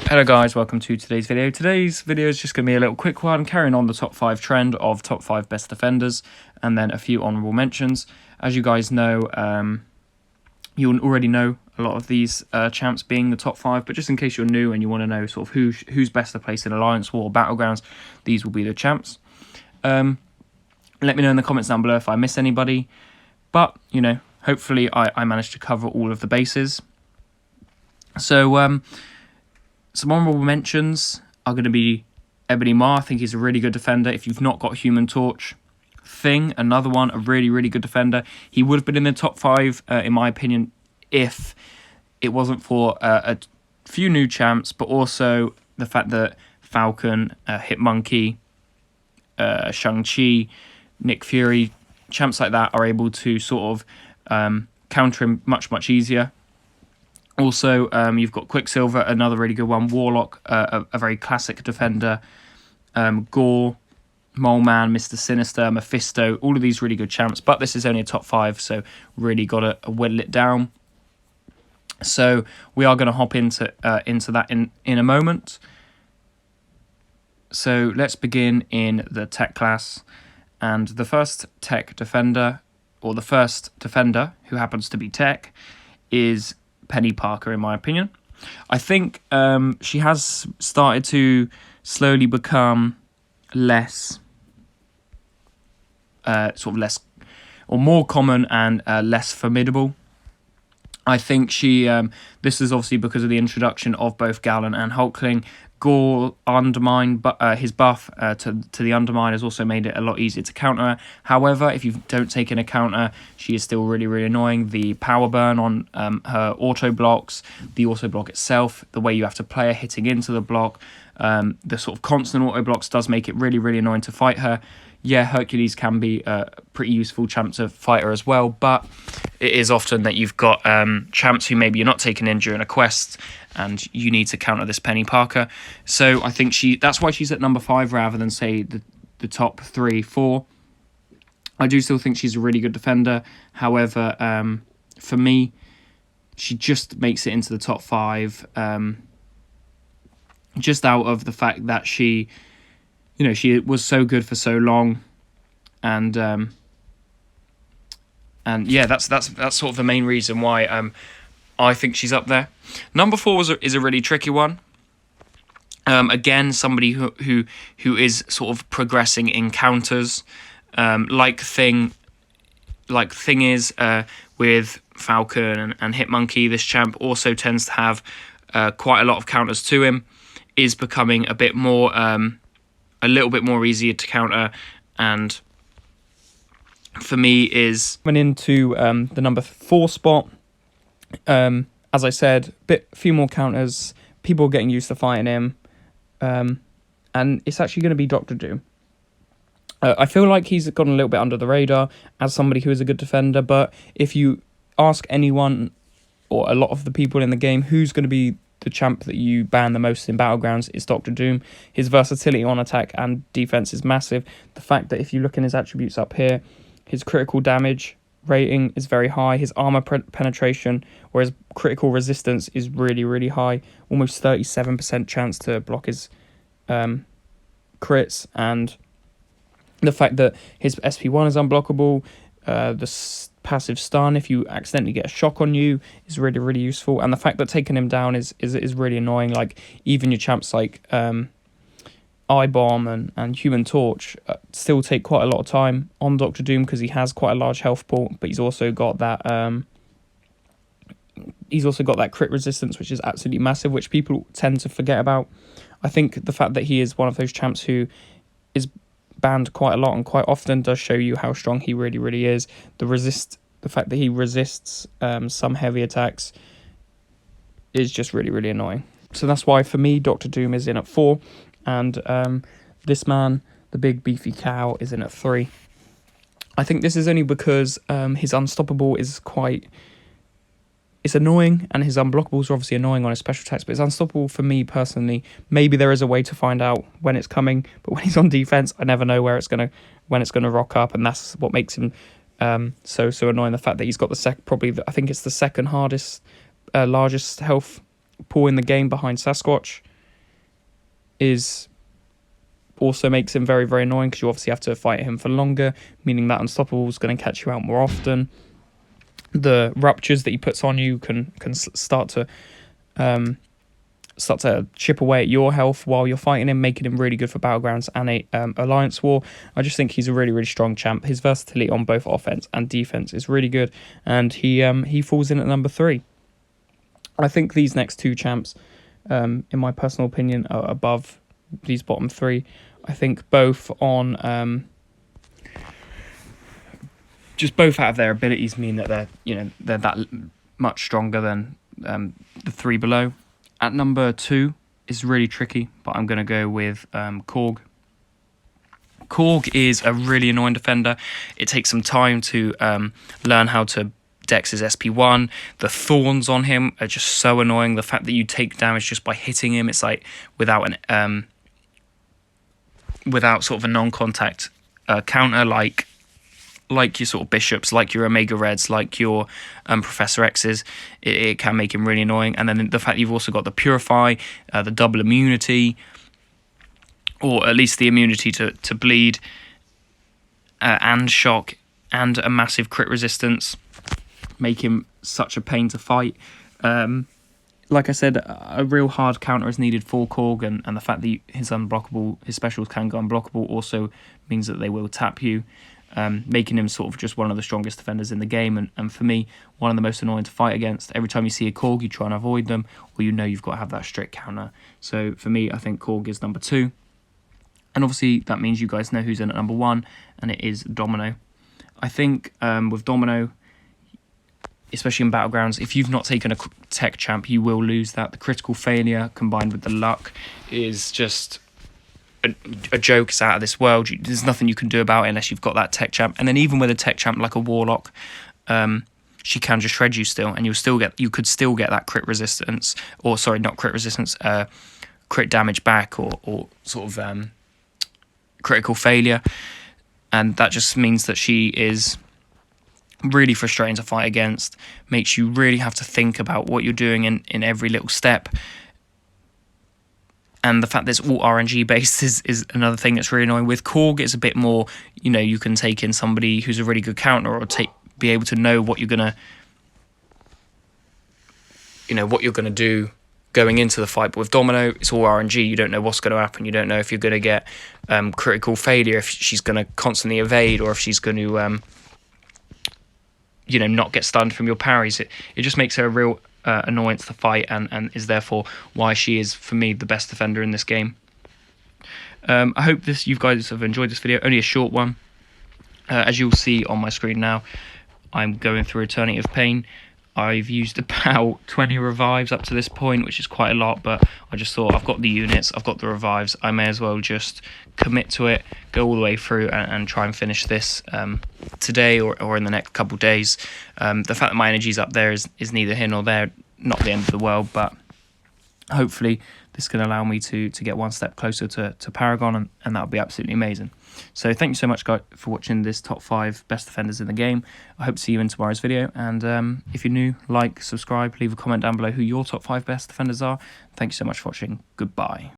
Hello guys, welcome to today's video. Today's video is just going to be a little quick one, carrying on the top 5 trend of top 5 best defenders, and then a few honourable mentions. As you guys know, you already know a lot of these champs being the top 5, but just in case you're new and you want to know sort of who's best to place in Alliance War or Battlegrounds, these will be the champs. Let me know in the comments down below if I miss anybody, but, you know, hopefully I managed to cover all of the bases. So, some honourable mentions are going to be Ebony Maw. I think he's a really good defender. If you've not got Human Torch, Thing, another one, a really good defender. He would have been in the top 5, in my opinion, if it wasn't for a few new champs, but also the fact that Falcon, Hitmonkey, Shang-Chi, Nick Fury, champs like that are able to sort of counter him much easier. Also, you've got Quicksilver, another really good one. Warlock, a very classic defender. Gore, Mole Man, Mr. Sinister, Mephisto, all of these really good champs. But this is only a top 5, so really got to whittle it down. So we are going to hop into that in a moment. So let's begin in the tech class. And the first tech defender, or the first defender who happens to be tech, is Peni Parker, in my opinion. I think she has started to slowly become less, more common and less formidable. I think she, this is obviously because of the introduction of both Gallon and Hulkling. Gore Undermine, but his buff to the Undermine has also made it a lot easier to counter her. However, if you don't take in a counter, she is still really annoying. The power burn on her auto blocks, the auto block itself, the way you have to play her hitting into the block, the sort of constant auto blocks does make it really annoying to fight her. Yeah, Hercules can be a pretty useful champ to fight her as well, but it is often that you've got champs who maybe you're not taking in during a quest, and you need to counter this Peni Parker. So I think that's why she's at number 5 rather than, say, the top 3, 4. I do still think she's a really good defender. However, for me, she just makes it into the top 5, just out of the fact that she was so good for so long, and yeah, that's sort of the main reason why I think she's up there. Number 4 is a really tricky one. Again, somebody who is sort of progressing in counters, like Thing is with Falcon and Hitmonkey. This champ also tends to have quite a lot of counters to him. Is becoming a little bit more easier to counter, and for me is went into the number 4 spot. As I said, few more counters, people getting used to fighting him, and it's actually going to be Dr. Doom. I feel like he's gone a little bit under the radar as somebody who is a good defender, but if you ask anyone or a lot of the people in the game who's going to be the champ that you ban the most in Battlegrounds, is Dr. Doom. His versatility on attack and defense is massive. The fact that if you look in his attributes up here, his critical damage rating is very high. His armor penetration or his critical resistance is really high. Almost 37% chance to block his crits. And the fact that his SP1 is unblockable, the passive stun if you accidentally get a shock on you is really useful, and the fact that taking him down is really annoying. Like, even your champs like I-Bomb and Human Torch still take quite a lot of time on Dr. Doom because he has quite a large health pool, but he's also got that crit resistance, which is absolutely massive, which people tend to forget about. I think the fact that he is one of those champs who is banned quite a lot and quite often does show you how strong he really is. The fact that he resists some heavy attacks is just really annoying. So that's why for me Dr. Doom is in at 4, and this man, the big beefy cow, is in at 3. I think this is only because his unstoppable is it's annoying, and his unblockables are obviously annoying on his special attacks, but it's unstoppable for me personally. Maybe there is a way to find out when it's coming, but when he's on defense, I never know when it's gonna rock up, and that's what makes him so annoying. The fact that he's got I think it's the second largest health pool in the game behind Sasquatch. is also makes him very, very annoying, because you obviously have to fight him for longer, meaning that Unstoppable is going to catch you out more often. The ruptures that he puts on you can start to chip away at your health while you're fighting him, making him really good for Battlegrounds and a Alliance War. I just think he's a really, really strong champ. His versatility on both offense and defense is really good, and he falls in at number 3. I think these next 2 champs, in my personal opinion, are above these bottom 3. I think both on just both out of their abilities mean that they're that much stronger than the 3 below. At number 2 is really tricky, but I'm going to go with Korg. Korg is a really annoying defender. It takes some time to learn how to dex his SP1. The thorns on him are just so annoying. The fact that you take damage just by hitting him, it's like without sort of a non-contact counter, like your sort of bishops, like your Omega Reds, like your Professor X's, it can make him really annoying. And then the fact you've also got the Purify, the double immunity, or at least the immunity to bleed, and shock, and a massive crit resistance, make him such a pain to fight. Like I said, a real hard counter is needed for Korg, and the fact that his specials can go unblockable also means that they will tap you, making him sort of just one of the strongest defenders in the game, and for me, one of the most annoying to fight against. Every time you see a Korg, you try and avoid them, or you've got to have that strict counter. So for me, I think Korg is number 2. And obviously, that means you guys know who's in at number 1, and it is Domino. I think with Domino, especially in Battlegrounds, if you've not taken a tech champ, you will lose that. The critical failure combined with the luck is just a joke. It's out of this world. There's nothing you can do about it unless you've got that tech champ. And then even with a tech champ like a Warlock, she can just shred you still, and you could still get that crit resistance, or sorry, not crit resistance, crit damage back, or sort of critical failure. And that just means that she is really frustrating to fight against, makes you really have to think about what you're doing in every little step. And the fact that it's all RNG based is another thing that's really annoying. With Korg, it's a bit more, you can take in somebody who's a really good counter, or be able to know what you're gonna do going into the fight. But with Domino, it's all RNG. You don't know what's going to happen. You don't know if you're going to get critical failure, if she's going to constantly evade, or if she's going to not get stunned from your parries. It just makes her a real annoyance to fight, and is therefore why she is, for me, the best defender in this game. I hope you guys have enjoyed this video. Only a short one. As you'll see on my screen now, I'm going through Eternity of Pain. I've used about 20 revives up to this point, which is quite a lot, but I just thought, I've got the units, I've got the revives, I may as well just commit to it, go all the way through, and try and finish this today or in the next couple of days. The fact that my energy's up there is neither here nor there, not the end of the world, but hopefully this can allow me to get one step closer to Paragon, and that would be absolutely amazing. So thank you so much, guys, for watching this top 5 best defenders in the game. I hope to see you in tomorrow's video, and if you're new, like, subscribe, leave a comment down below who your top 5 best defenders are. Thank you so much for watching. Goodbye.